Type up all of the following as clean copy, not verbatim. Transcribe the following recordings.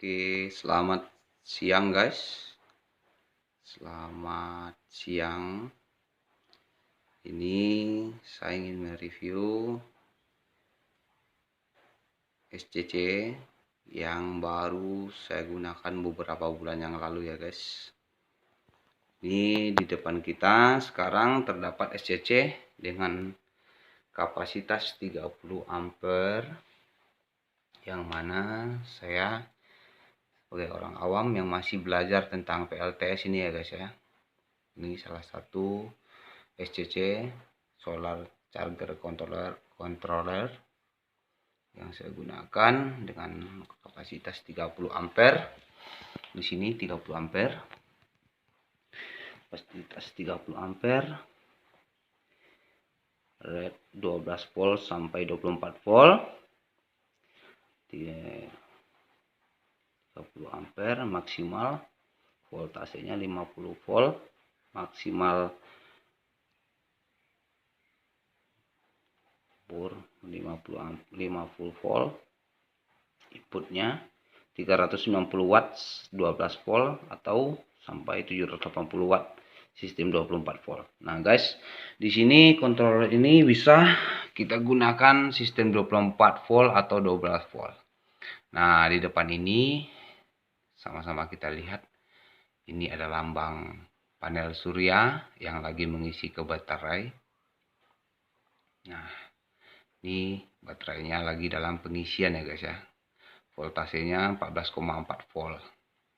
Oke, selamat siang guys. Selamat siang. Ini saya ingin mereview SCC yang baru saya gunakan beberapa bulan yang lalu ya guys. Ini di depan kita sekarang terdapat SCC dengan kapasitas 30 ampere, yang mana saya sebagai orang awam yang masih belajar tentang PLTS ini ya guys ya. Ini salah satu SCC solar charger controller yang saya gunakan dengan kapasitas 30 ampere. Di sini 30 ampere. Kapasitas 30 ampere. Red 12 volt sampai 24 volt. 30 ampere maksimal, voltasenya 50 volt, maksimal bor 50 volt, inputnya 390 watt 12 volt atau sampai 780 watt sistem 24 volt. Nah guys, di sini controller ini bisa kita gunakan sistem 24 volt atau 12 volt. Nah, di depan ini sama-sama kita lihat, ini ada lambang panel surya yang lagi mengisi ke baterai. Nah, ini baterainya lagi dalam pengisian ya guys ya. Voltasenya 14,4 volt.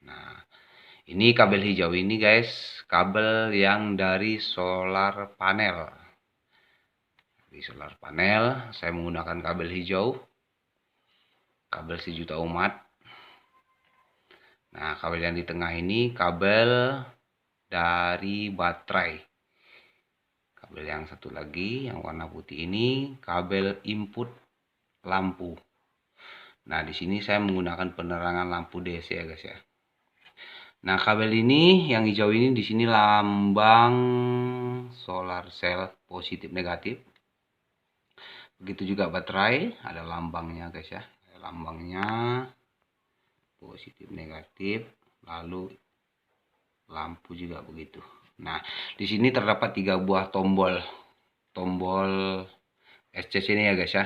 Nah, ini kabel hijau ini guys, kabel yang dari solar panel. Di solar panel saya menggunakan kabel hijau, kabel sejuta umat. Nah, kabel yang di tengah ini kabel dari baterai. Kabel yang satu lagi yang warna putih ini kabel input lampu. Nah, di sini saya menggunakan penerangan lampu DC ya guys ya. Nah, kabel ini yang hijau ini di sini lambang solar cell positif negatif. Begitu juga baterai, ada lambangnya guys ya. Lambangnya positif negatif, lalu lampu juga begitu. Nah, di sini terdapat 3 buah tombol SCC ini ya guys ya.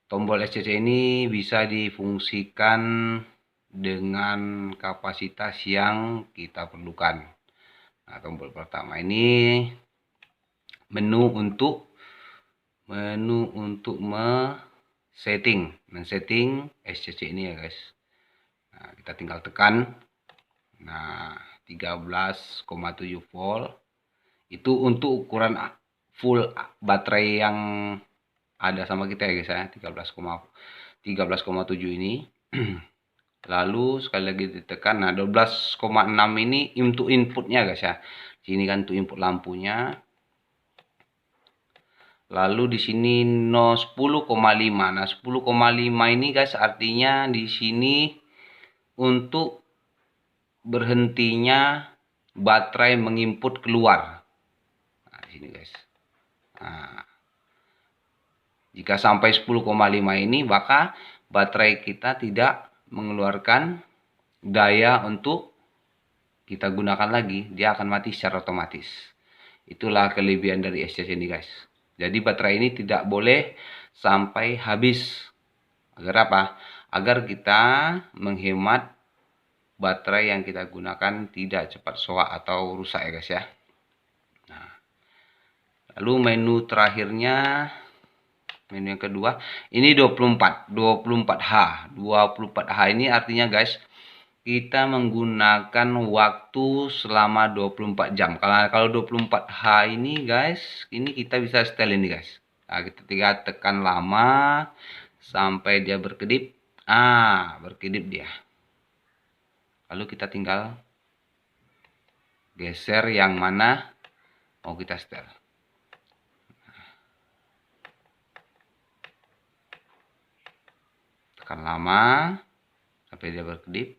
Tombol SCC ini bisa difungsikan dengan kapasitas yang kita perlukan. Nah, tombol pertama ini menu untuk men-setting SCC ini ya guys. Nah, kita tinggal tekan. Nah, 13,7 volt itu untuk ukuran full baterai yang ada sama kita ya guys ya, 13,7 ini. Lalu sekali lagi ditekan. Nah, 12,6 ini untuk inputnya guys ya. Sini kan untuk input lampunya. Lalu di sini 10,5. Nah, 10,5 ini guys artinya di sini untuk berhentinya baterai menginput keluar. Nah, di sini guys. Nah, jika sampai 10,5 ini maka baterai kita tidak mengeluarkan daya untuk kita gunakan lagi, dia akan mati secara otomatis. Itulah kelebihan dari SCC ini guys. Jadi baterai ini tidak boleh sampai habis. Agar apa? Agar kita menghemat baterai yang kita gunakan tidak cepat soak atau rusak ya guys ya. Nah, lalu menu terakhirnya, menu yang kedua, ini 24H. 24H ini artinya guys, kita menggunakan waktu selama 24 jam. Kalau 24H ini guys, ini kita bisa setel ini guys. Nah, kita tinggal tekan lama sampai dia berkedip. Berkedip dia. Lalu kita tinggal geser yang mana mau kita setel. Tekan lama sampai dia berkedip.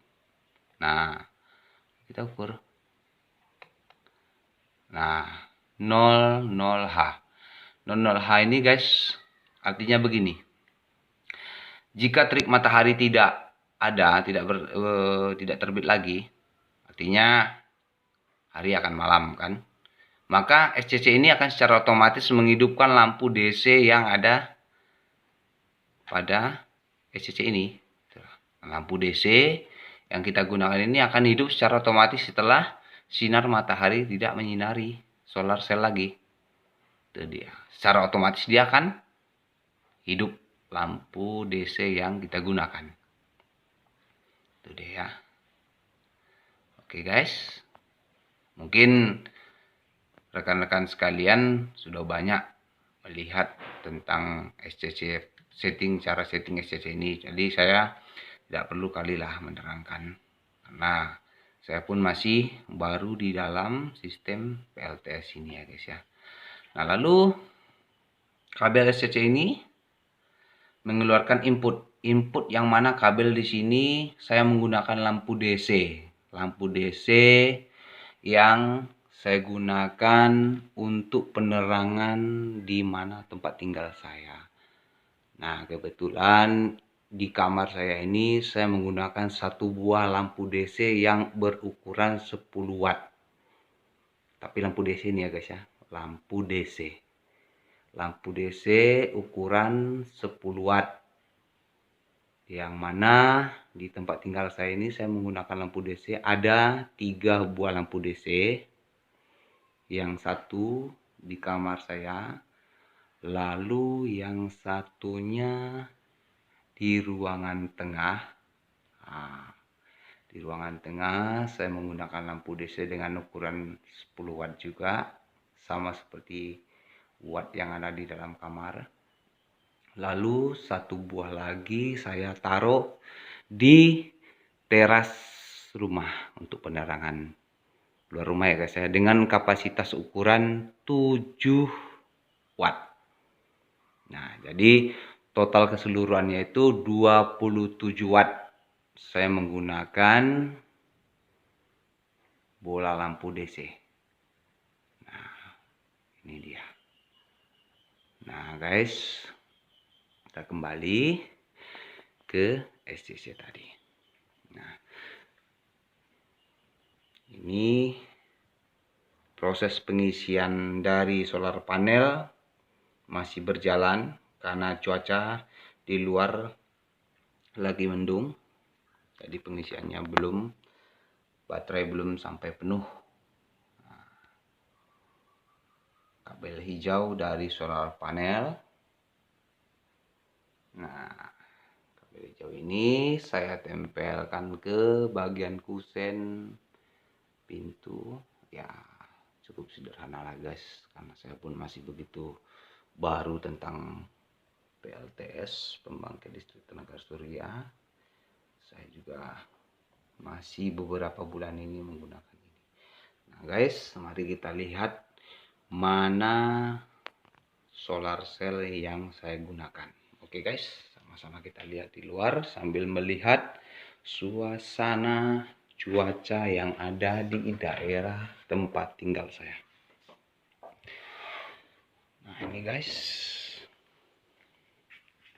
Nah, kita ukur. Nah, 00H. 00H ini guys, artinya begini. Jika terik matahari tidak tidak terbit lagi, artinya hari akan malam kan. Maka SCC ini akan secara otomatis menghidupkan lampu DC yang ada pada SCC ini. Lampu DC yang kita gunakan ini akan hidup secara otomatis setelah sinar matahari tidak menyinari solar cell lagi. Itu dia. Secara otomatis dia akan hidup lampu DC yang kita gunakan. Itu dia ya. Oke guys. Mungkin rekan-rekan sekalian sudah banyak melihat tentang SCC cara setting SCC ini. Jadi saya tidak perlu kalilah menerangkan karena saya pun masih baru di dalam sistem PLTS ini ya guys ya. Nah, lalu kabel SCC ini mengeluarkan input yang mana kabel di sini saya menggunakan lampu DC yang saya gunakan untuk penerangan di mana tempat tinggal saya. Nah, kebetulan di kamar saya ini saya menggunakan satu buah lampu DC yang berukuran 10 watt. Tapi lampu DC ini ya guys ya, lampu DC. Lampu DC ukuran 10 watt. Yang mana di tempat tinggal saya ini saya menggunakan lampu DC, ada 3 buah lampu DC. Yang satu di kamar saya, lalu yang satunya di ruangan tengah. Nah, di ruangan tengah saya menggunakan lampu DC dengan ukuran 10 watt juga, sama seperti watt yang ada di dalam kamar. Lalu satu buah lagi saya taruh di teras rumah untuk penerangan luar rumah ya guys ya, dengan kapasitas ukuran 7 watt. Nah, jadi total keseluruhannya itu 27 watt. Saya menggunakan bola lampu DC. Nah, ini dia. Nah, guys, kita kembali ke SCC tadi. Nah, ini proses pengisian dari solar panel masih berjalan karena cuaca di luar lagi mendung. Jadi pengisiannya baterai belum sampai penuh. Nah, kabel hijau dari solar panel. Nah, kabel hijau ini saya tempelkan ke bagian kusen pintu. Ya, cukup sederhana lah guys, karena saya pun masih begitu baru tentang PLTS, pembangkit listrik tenaga surya. Saya juga masih beberapa bulan ini menggunakan ini. Nah guys, mari kita lihat mana solar cell yang saya gunakan. Oke guys, sama-sama kita lihat di luar sambil melihat suasana cuaca yang ada di daerah tempat tinggal saya. Nah ini guys,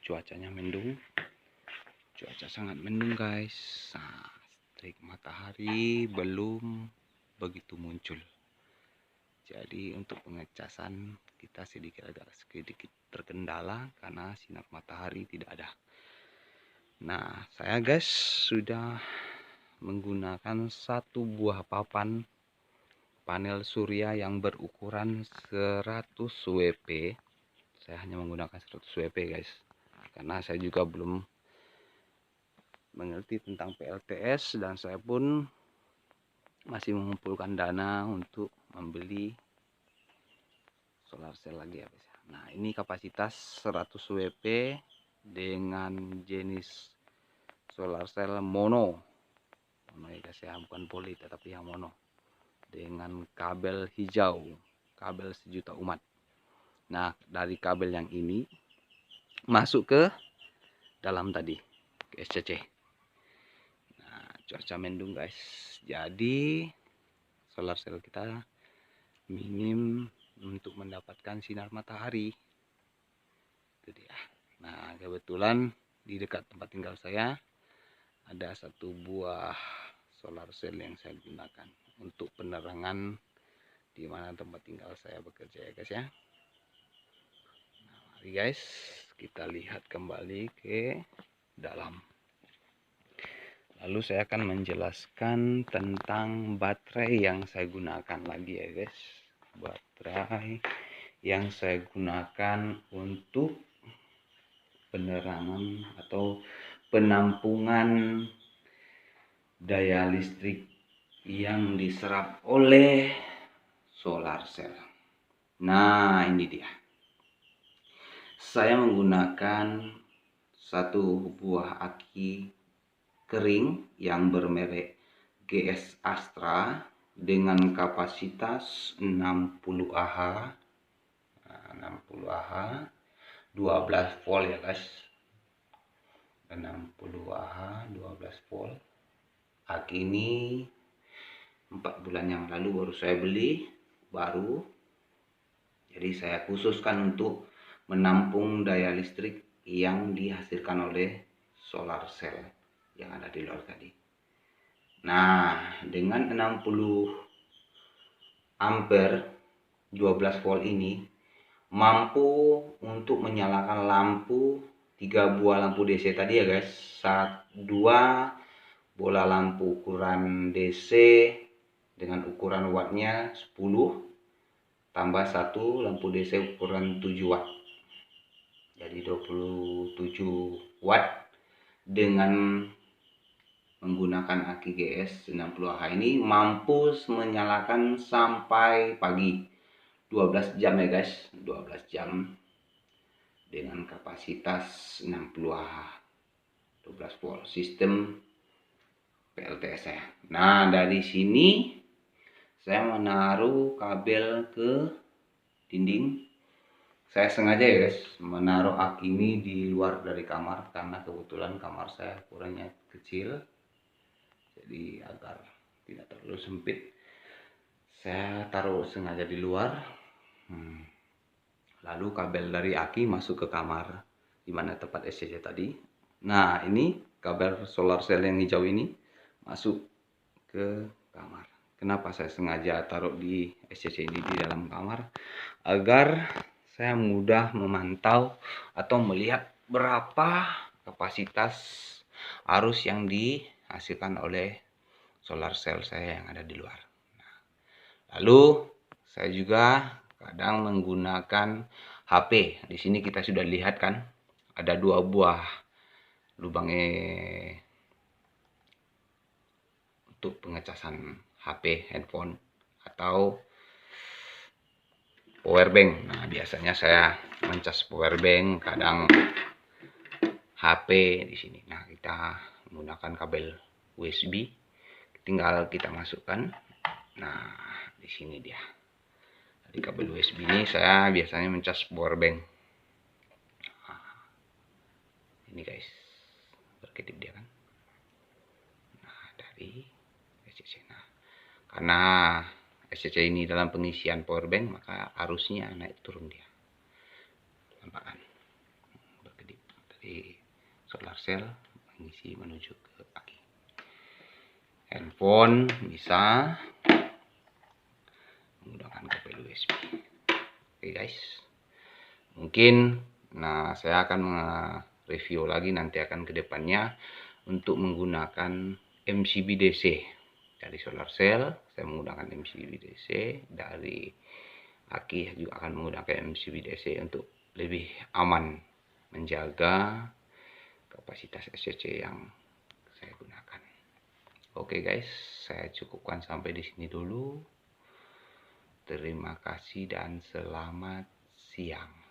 cuacanya mendung, cuaca sangat mendung guys. Nah, terik matahari belum begitu muncul, jadi untuk pengecasan kita sedikit terkendala karena sinar matahari tidak ada. Nah, saya guys sudah menggunakan satu buah papan panel surya yang berukuran 100 WP. Saya hanya menggunakan 100 WP guys, karena saya juga belum mengerti tentang PLTS dan saya pun masih mengumpulkan dana untuk membeli solar cell lagi ya guys. Nah, ini kapasitas 100 WP dengan jenis solar cell mono ya guys ya, bukan poli tetapi yang mono, dengan kabel hijau, kabel sejuta umat. Nah, dari kabel yang ini masuk ke dalam tadi, ke SCC. Nah, cuaca mendung guys, jadi solar cell kita minim untuk mendapatkan sinar matahari. Itu dia. Nah, kebetulan di dekat tempat tinggal saya ada satu buah solar cell yang saya gunakan untuk penerangan di mana tempat tinggal saya bekerja ya guys ya. Nah, mari guys kita lihat kembali ke dalam. Lalu saya akan menjelaskan tentang baterai yang saya gunakan lagi ya guys. Baterai yang saya gunakan untuk penerangan atau penampungan daya listrik yang diserap oleh solar cell. Nah, ini dia. Saya menggunakan satu buah aki kering yang bermerek GS Astra dengan kapasitas 60 Ah. 60 Ah, 12 volt ya guys. 60 Ah, 12 volt. Aki ini 4 bulan yang lalu baru saya beli, baru. Jadi saya khususkan untuk menampung daya listrik yang dihasilkan oleh solar cell yang ada di luar tadi. Nah, dengan 60 ampere 12 volt ini mampu untuk menyalakan lampu 3 buah lampu DC tadi ya guys. 2 bola lampu ukuran DC dengan ukuran wattnya 10 tambah 1 lampu DC ukuran 7 watt. Jadi 27 watt dengan menggunakan aki GS 60 Ah ini mampu menyalakan sampai pagi 12 jam ya guys, 12 jam dengan kapasitas 60 Ah 12 volt sistem PLTS ya. Nah, dari sini saya menaruh kabel ke dinding. Saya sengaja ya guys menaruh aki ini di luar dari kamar karena kebetulan kamar saya ukurannya kecil. Jadi agar tidak terlalu sempit, saya taruh sengaja di luar. Lalu kabel dari aki masuk ke kamar di mana tempat SCC tadi. Nah, ini kabel solar cell yang hijau ini masuk ke kamar. Kenapa saya sengaja taruh di SCC ini di dalam kamar? Agar saya mudah memantau atau melihat berapa kapasitas arus yang dihasilkan oleh solar cell saya yang ada di luar. Lalu saya juga kadang menggunakan HP. Di sini kita sudah lihat kan ada 2 buah lubang untuk pengecasan HP, handphone atau power bank. Nah, biasanya saya mencas power bank, kadang HP di sini. Nah, kita menggunakan kabel USB. Tinggal kita masukkan. Nah, di sini dia. Di kabel USB ini saya biasanya mencas power bank. Nah, ini guys, berkedip dia kan. Nah, dari SCC. Nah, karena SCC ini dalam pengisian power bank, maka arusnya naik turun dia. Nampak kan? Berkedip dari solar cell mengisi menuju ke aki. Handphone bisa menggunakan kabel USB. Oke guys, mungkin saya akan review lagi nanti akan ke depannya untuk menggunakan MCB DC dari solar cell. Saya menggunakan MCB DC, dari aki juga akan menggunakan MCB DC untuk lebih aman menjaga kapasitas SCC yang saya gunakan. Oke guys, saya cukupkan sampai di sini dulu. Terima kasih dan selamat siang.